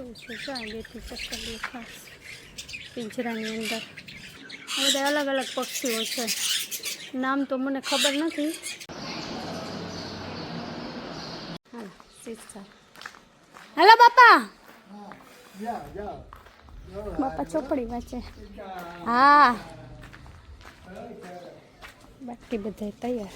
કેવું છે જાય બેથી ચક્કર ખાસ પિંજરાની અંદર આ બધા અલગ અલગ પક્ષીઓ છે, નામ તો મને ખબર નથી. હેલો બાપા, બાપા ચોપડી વાંચે. હા બાકી બધા તૈયાર.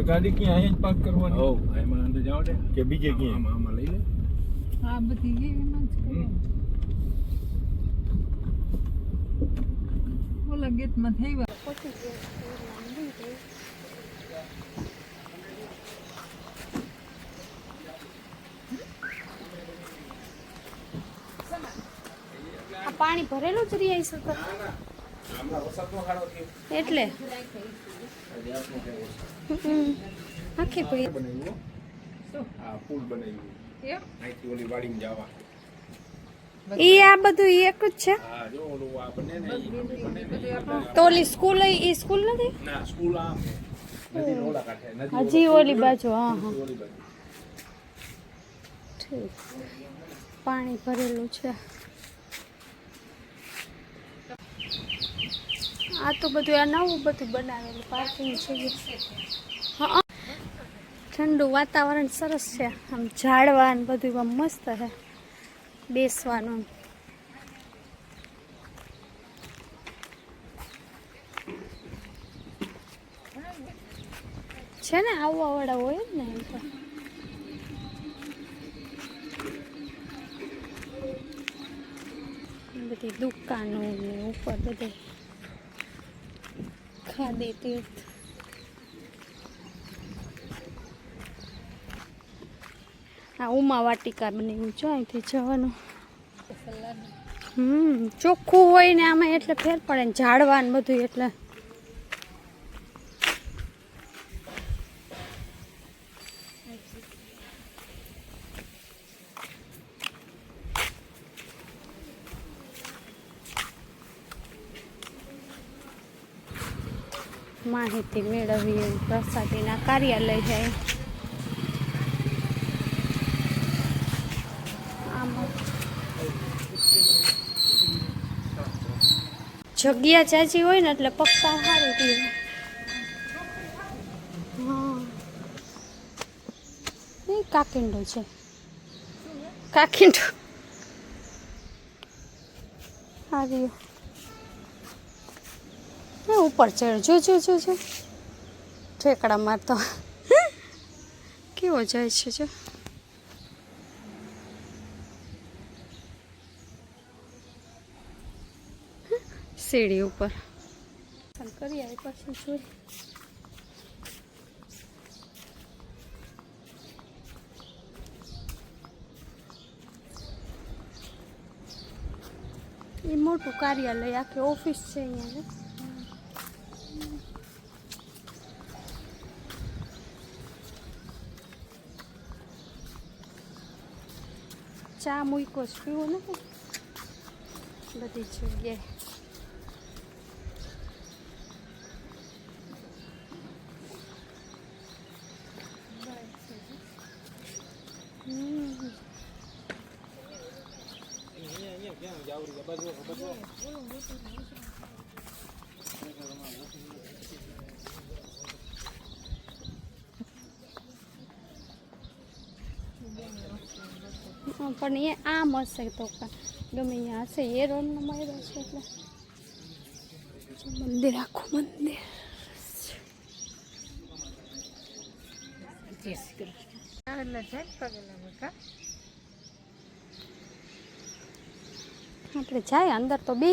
ગાડી ક્યાં અહીં જ પાર્ક કરવાની? હો એમાં અંદર જાવ દે કે બીજે ક્યાં? આમાં લઈ લે. આ બધી એમાં જ કરો. ઓલા ગેટમાં થઈ ગયા. આ પાણી ભરેલું જ રહી શકે એટલે આખી ભાઈ પુલ બનાવ્યું અહીંથી ઓલી વાડીમાં જવા. ઈ આ બધું એક જ છે. હા જો ઓલું આ બને ને તો ઓલી સ્કૂલ ઈ સ્કૂલ નથી? ના સ્કૂલ આમ નદી ઓલા કાંઠે નદી હજી ઓલી બાજુ. હા હા ઓલી બાજુ ઠીક. પાણી ભરેલું છે. આ તો બધું આ નવું બધું બનાવેલું પાર્કિંગ છે. હા ઠંડુ વાતાવરણ સરસ છે, આમ ઝાડવા ને બધું આમ મસ્ત છે બેસવાનું. છે ને આવવા વાળા હોય ને એમ તો. બધી દુકાનો ને ઉપર બધે ખાદી તીર્થ. આ ઉમા વાટિકા બની છે, અહીંથી જવાનું. ચોખ્ખું હોય ને આમાં એટલે ફેર પડે ને ઝાડવા ને બધું એટલે. માહિતી મેળવીએ પ્રસાદીના કાર્યાલય જાય. જગ્યા ચાચી હોય ને એટલે પગતા સારું પીવે. હા એ કાકિંડો છે, કાકિંડો આવ્યો. ઉપર ચડ જો જો જો જો ઠેકડા મારતો કેવો જાય છે જો. સીડી ઉપર કરી આવી પછી જોઈ. એ મોટું કાર્યાલય આખી ઓફિસ છે અહીંયા. ચા મૂકો જ પીવું નથી બધી જગ્યાએ. પણ એ આમ હશે તો ગમે અહીંયા હશે એ રોડનો માર્યો છે એટલે મંદિર આખું મંદિર. આપણે જાય અંદર તો બે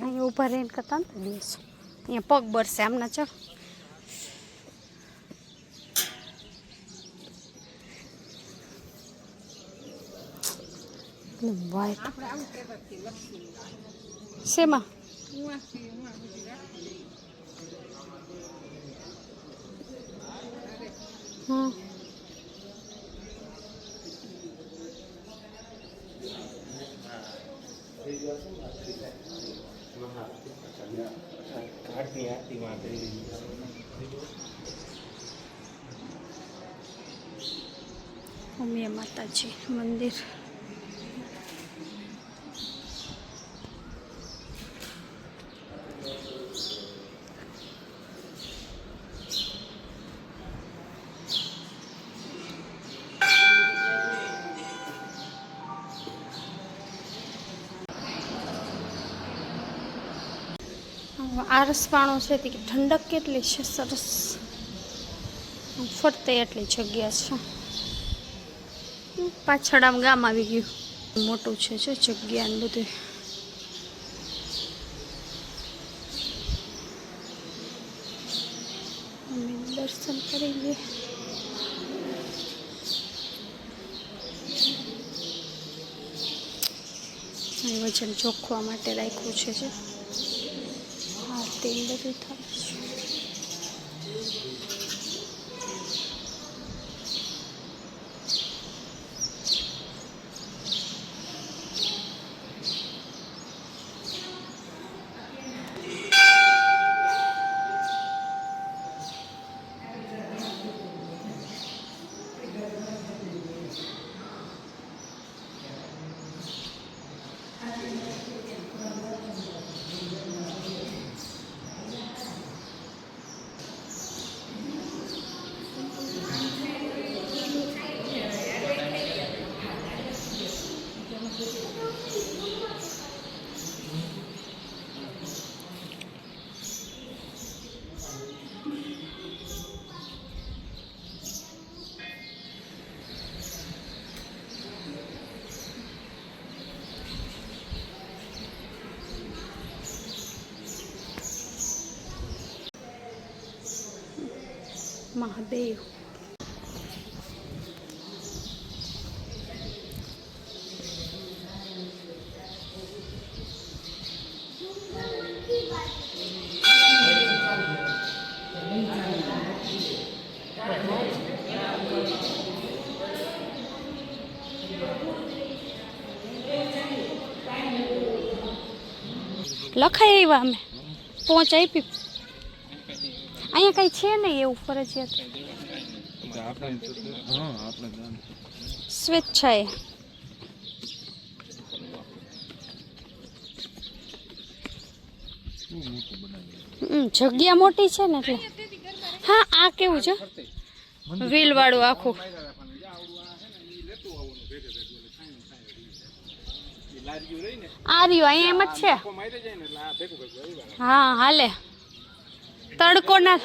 અહીંયા ઊભા રહીને કરતા ને બેસું. અહીંયા પગ બરસે આમના ચો. વાઈટ શેમાં હા ઉમિયા માતાજી મંદિર. આરસપાણો છે તે ઠંડક કેટલી છે સરસ. ફરતે એટલી જગ્યા છે. પાછળ આમ ગામ આવી ગયું. મોટું છે જો જગ્યા ને બધું. અમે દર્શન કરી લઈએ. વજન જોખવા માટે રાખ્યું છે જે. હા તેલ બધું થાય છે. મહાદેવ. લખાઈ આવ્યા અમે. પહોંચ આપી. અહીંયા કઈ છે નહીં એવું ફરજિયાત. સ્વેચ્છાએ. જગ્યા મોટી છે ને એટલે. હા આ કેવું છે વ્હીલ વાળું આખું. આ રહ્યું અહીંયા એમ જ છે. હા હાલે. તડકો ના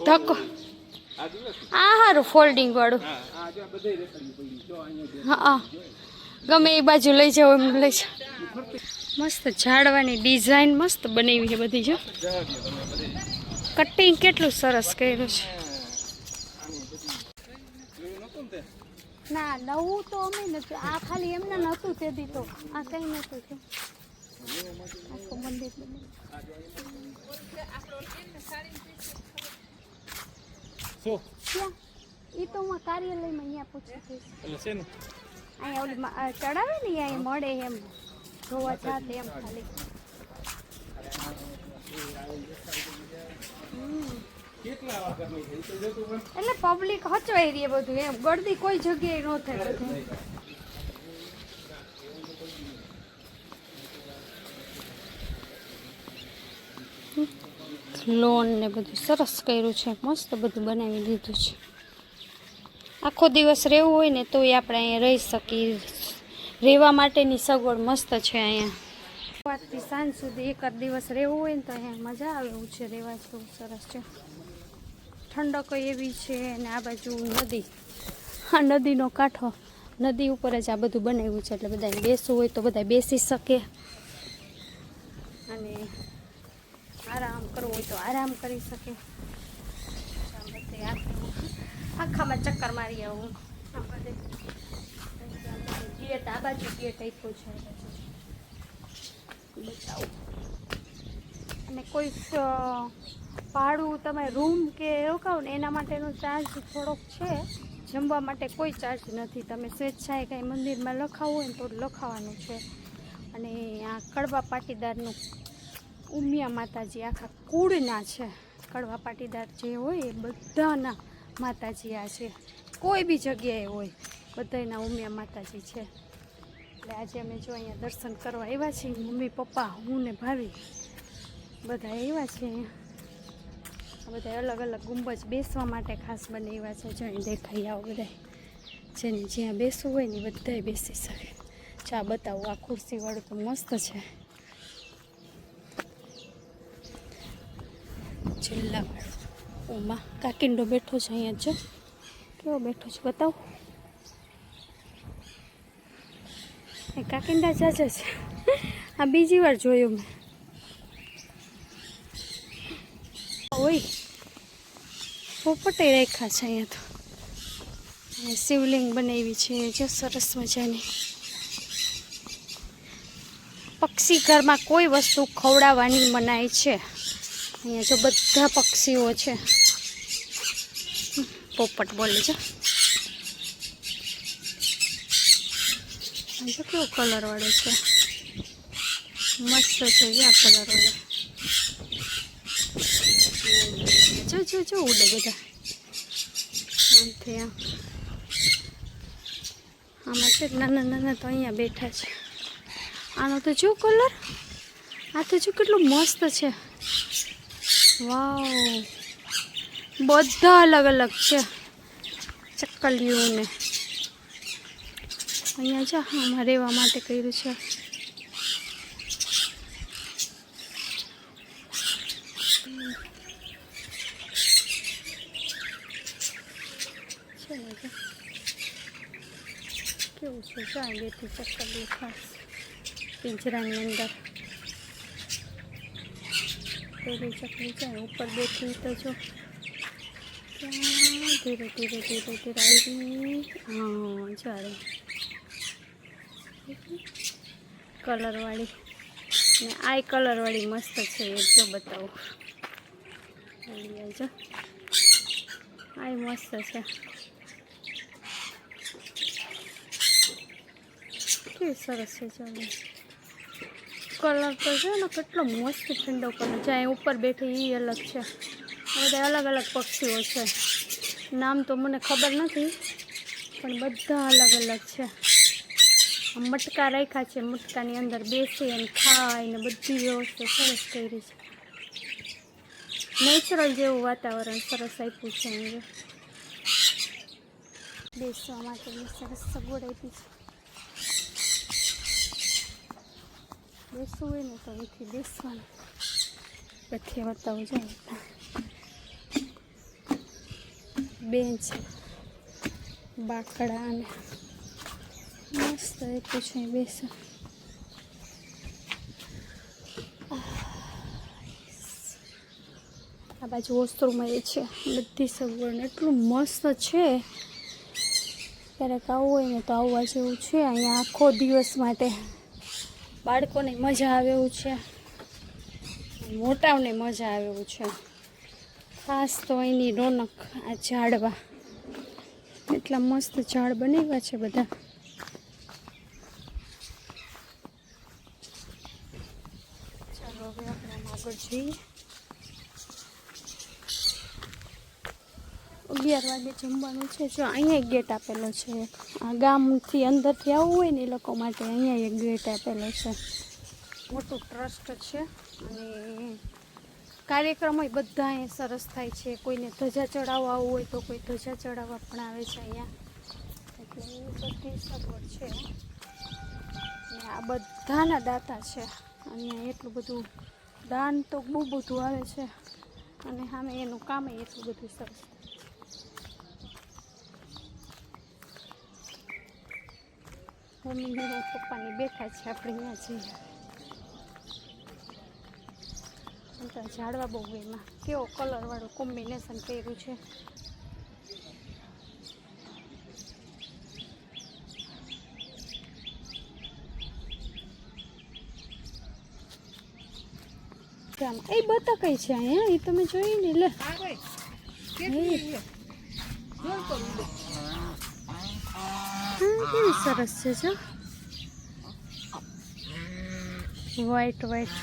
ધક્કો. આ હારું ફોલ્ડિંગ વાળું. હા ગમે એ બાજુ લઈ જાવ એમ લઈ જાવ. મસ્ત ઝાડવાની ડિઝાઇન મસ્ત બનાવી છે બધી. જો કટિંગ કેટલું સરસ કર્યું છે. ના નવું તો અમે નથી. આ ખાલી એમને નહોતું તે દી તો. આ કઈ નહોતું થયું. આખું મંદિર એ તો હું કાર્યાલયમાં અહીંયા પૂછી દઈશ. અહીંયા ઓલી ચડાવે ને અહીંયા મળે એમ જોવા જાતે એમ ખાલી. એટલે પબ્લિક હચવાઈ રહી બધું એમ. ગળદી કોઈ જગ્યાએ ન થાય બધું. લોન ને બધું સરસ કર્યું છે. મસ્ત બધું બનાવી દીધું છે. આખો દિવસ રહેવું હોય ને તોય આપણે અહીંયા રહી શકીએ. રહેવા માટેની સગવડ મસ્ત છે અહીંયા. સવારથી સાંજ સુધી એક જ દિવસ રહેવું હોય ને તો અહીંયા મજા આવે એવું છે, રહેવા જેવું સરસ છે. ઠંડક એવી છે અને આ બાજુ નદી, હા નદીનો કાંઠો, નદી ઉપર જ આ બધું બનાવ્યું છે એટલે બધાને બેસવું હોય તો બધા બેસી શકે અને આરામ કરવો હોય તો આરામ કરી શકે. બધે આખામાં ચક્કર મારી આવું. આ બધે ગેટ, આ બાજુ ગેટ આપ્યો છે બતાવું. અને કોઈ ભાડું તમે રૂમ કે રોકાવો ને એના માટેનો ચાર્જ થોડોક છે. જમવા માટે કોઈ ચાર્જ નથી. તમે સ્વેચ્છાએ કાંઈ મંદિરમાં લખાવું હોય ને તો લખાવાનું છે. અને આ કડવા પાટીદારનું ઉમિયા માતાજી આખા કુળના છે. કડવા પાટીદાર જે હોય એ બધાના માતાજી આ છે, કોઈ બી જગ્યાએ હોય બધાના ઉમિયા માતાજી છે. એટલે આજે અમે જો અહીંયા દર્શન કરવા આવ્યા છીએ, મમ્મી પપ્પા હું ને ભાભી બધા આવ્યા છે. આ બધા અલગ અલગ ગુંબજ બેસવા માટે ખાસ બનાવ્યા છે. જો અહીં દેખાઈ આવો બધા, જેને જ્યાં બેસવું હોય ને બધાય બેસી શકે. ચા બતાવું, આ ખુરશીવાળું તો મસ્ત છે. છેલ્લાવાળું ઓમાં કાકિંડો બેઠો છે અહીંયા. જો કેવો બેઠો છે બતાવો. એ કાકિંડા ચાચા છે. આ બીજી વાર જોયું મેં. ઓય પોપટે રેખા છે અહીંયા તો. શિવલિંગ બનાવી છે જો સરસ મજાની. પક્ષી ઘરમાં કોઈ વસ્તુ ખવડાવવાની મનાય છે. અહીંયા જો બધા પક્ષીઓ છે. પોપટ બોલે છે. જો કેવો કલર વાળો છે, મસ્ત છે જો આ કલર વાળો. જો જો જો ઉડે બધા આમથી આમ. આમાં છે નાના નાના તો અહીંયા બેઠા છે. આનો તો જો કલર, આ તો જો કેટલું મસ્ત છે. વાવ, બધા અલગ અલગ છે ચક્કલીઓને. અહીંયા જો આમાં રહેવા માટે કર્યું છે. કેવું છે જાય બેઠી ચક્કલી ખાસ પિંજરાની અંદર. પેલી ચકલી જાય ઉપર બેઠી તો જો ધીરે ધીરે ધીરે ધીરે આવી. હા ચાલે કલરવાળી ને આ કલરવાળી મસ્ત છે. એ જો બતાવું, જો આ મસ્ત છે. કેવી સરસ છે. ચાલો કલર તો છે ને કેટલો મસ્ત ઠંડો કલર. જ્યાં ઉપર બેઠી એ અલગ છે. બધા અલગ અલગ પક્ષીઓ છે. નામ તો મને ખબર નથી પણ બધા અલગ અલગ છે. મટકા રાખ્યા છે, મટકાની અંદર બેસી અને ખાય ને બધી વ્યવસ્થા સરસ કરી છે. નેચરલ જેવું વાતાવરણ સરસ આપ્યું છે. અહીં બેસવા માટેની સરસ સગવડ આપી છે. બેસવું હોય ને તો અહીંથી બેસવાનું. પછી બતાવું જાય બેન્ચ બાકડા અને મસ્ત એટલું છે બેસવા. આ બાજુ વસ્ત્રોમાં એ છે બધી સગવડ. એટલું મસ્ત છે. ક્યારેક આવવું હોય ને તો આવવા જેવું છે. અહીંયા આખો દિવસ માટે બાળકોને મજા આવે એવું છે, મોટાઓને મજા આવે એવું છે. ખાસ તો અહીંની રોનક આ ઝાડવા, એટલા મસ્ત ઝાડ બનાવ્યા છે બધા. ચાલો હવે આપણે આગળ જઈએ. 11 વાગે જમવાનું છે. જો અહીંયા એક ગેટ આપેલો છે. આ ગામથી અંદરથી આવવું હોય ને એ લોકો માટે અહીંયા એક ગેટ આપેલો છે. મોટું ટ્રસ્ટ છે અને કાર્યક્રમો બધા અહીંયા સરસ થાય છે. કોઈને ધજા ચડાવવા આવવું હોય તો કોઈ ધજા ચડાવવા પણ આવે છે અહીંયા. એટલે એ બધી સગવડ છે. આ બધાના દાતા છે. અહીંયા એટલું બધું દાન તો બહુ બધું આવે છે અને સામે એનું કામ એટલું બધું સરસ. મમ્મી પપ્પાની બેઠા છે, આપણે અહીંયા છીએ. ઝાડવા બહુ એમાં કેવો કલરવાળું કોમ્બિનેશન કર્યું છે. એ બતા કઈ છે અહીંયા? એ તમે જોઈ ને લે. કેવી સરસ છે જો, વ્હાઈટ વ્હાઈટ.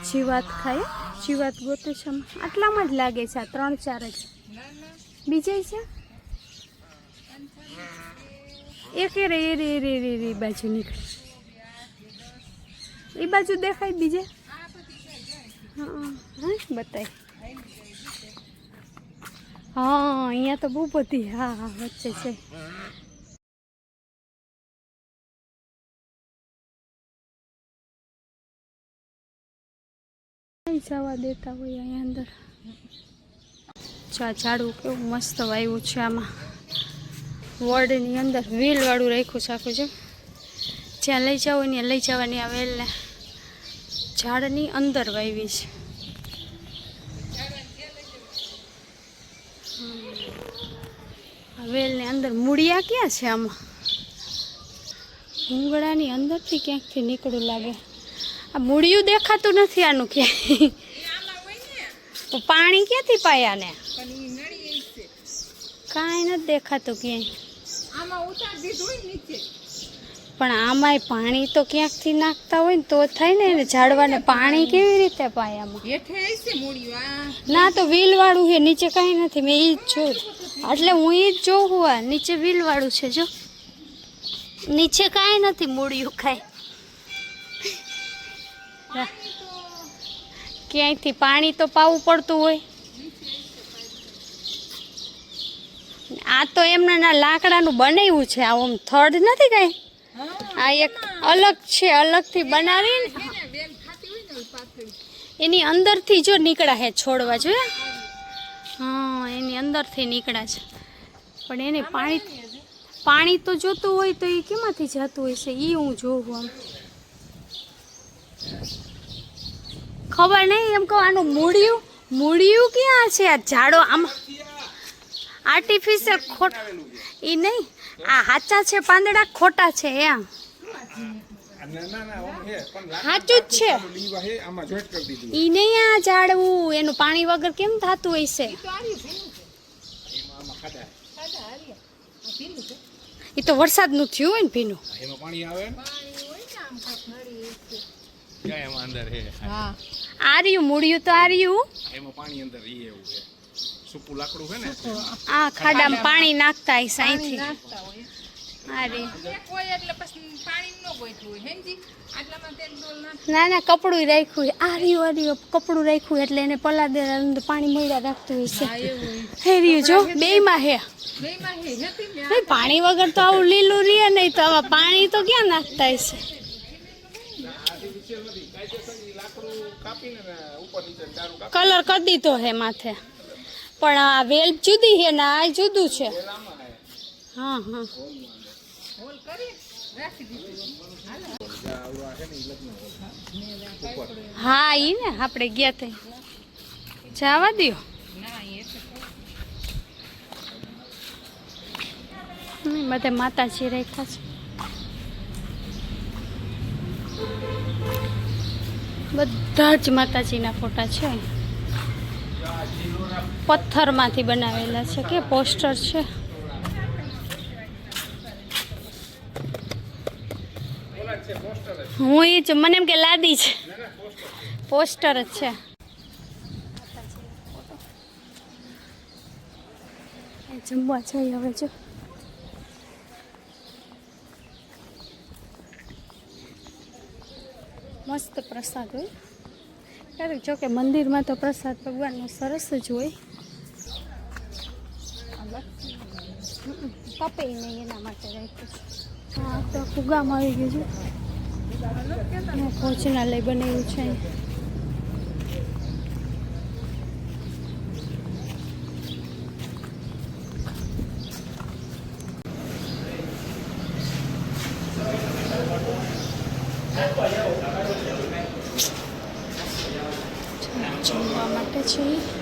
જીવાત ખાય, જીવાત ગોતે છે આટલામાં જ લાગે છે. આ 3-4 જ બીજે છે. એક રે રે રે રે રે બાજુ નીકળે, એ બાજુ દેખાય બીજે. હા બતાય. હા અહીંયા તો બહુ બધી. હા હા વચ્ચે છે. જવા દેતા હોય અહીંયા અંદર. ઝાડવું કેવું મસ્ત વાવ્યું છે આમાં. વોર્ડની અંદર વ્હીલ વાળું રાખ્યું છે આખું. જો જ્યાં લઈ જાવ ને લઈ જવાની આ વેલને ઝાડની અંદર વાવી છે. વેલની અંદર મૂળિયા ક્યાં છે આમાં? ભૂંગળાની અંદરથી ક્યાંકથી નીકળું લાગે. આ મૂળિયું દેખાતું નથી આનું ક્યાંય. તો પાણી ક્યાંથી પાયા ને? કાંઈ નથી દેખાતું ક્યાંય. પણ આમાંય પાણી તો ક્યાંકથી નાખતા હોય ને તો થાય ને. એને ઝાડવાને પાણી કેવી રીતે પાય આમાં? ના તો વ્હીલ વાળું છે, નીચે કાંઈ નથી. મેં એ જ જોયું, એટલે હું એ જ જોઉં. આ નીચે વ્હીલ વાળું છે. જો નીચે કાંઈ નથી, મૂળિયું ખાય. ક્યાંયથી પાણી તો પાવું પડતું હોય. આ તો એમના લાકડાનું બનાવ્યું છે. આ આમ થડ નથી કઈ. આ એક અલગ છે, અલગથી બનાવીને એની અંદરથી જો નીકળ્યા હે છોડવા. જોયા? હા એની અંદરથી નીકળ્યા છે. પણ એને પાણી તો જોતું હોય તો એ કેમાંથી જતું હોય છે એ હું જોઉં. આમ ખબર નહીં. એમ કહું આનું મૂળિયું ક્યાં છે? આ ઝાડો આમ આર્ટિફિશિયલ ખોટ એ નહીં. આ સાચા છે પાંદડા, ખોટા છે એમ? સાચું જ છે એ નહીં. આ ઝાડવું એનું પાણી વગર કેમ થતું હોય છે? એ તો વરસાદનું થયું હોય ને ભીનું. આર્યું મૂળિયું તો આર્યું. આ ખાડામાં પાણી નાખતા હશે અહીંથી. ના ના કપડું રાખ્યું. આર્યું કપડું રાખ્યું એટલે એને પલાદે પાણી મળ્યા રાખતું હશે. હેર્યું જો બેયમાં હે. પાણી વગર તો આવું લીલું રહે નહીં. તો આવા પાણી તો ક્યાં નાખતા હશે? કલર કરી દીધો હે માથે. પણ આ વેલ જુદી છે ને આ જુદું છે. હા હા હા ઈ ને આપણે ગયા તે જવા દો. બધે માતાજી રાખ્યા છે. બધા જ માતાજીના ફોટા છે. પથ્થરમાંથી બનાવેલા છે કે પોસ્ટર છે. હું એ જ મને એમ કે લાદી છે. પોસ્ટર જ છે. જમવા જઈ હવે જો. મસ્ત પ્રસાદ હોય. ક્યારેક જો કે મંદિરમાં તો પ્રસાદ ભગવાનનો સરસ જ હોય. કપે નહીં એના માટે રાખ્યું. હા તો આખું ગામ આવી ગયું છે ભોજનાલય બનાવ્યું છે જમવા માટે છે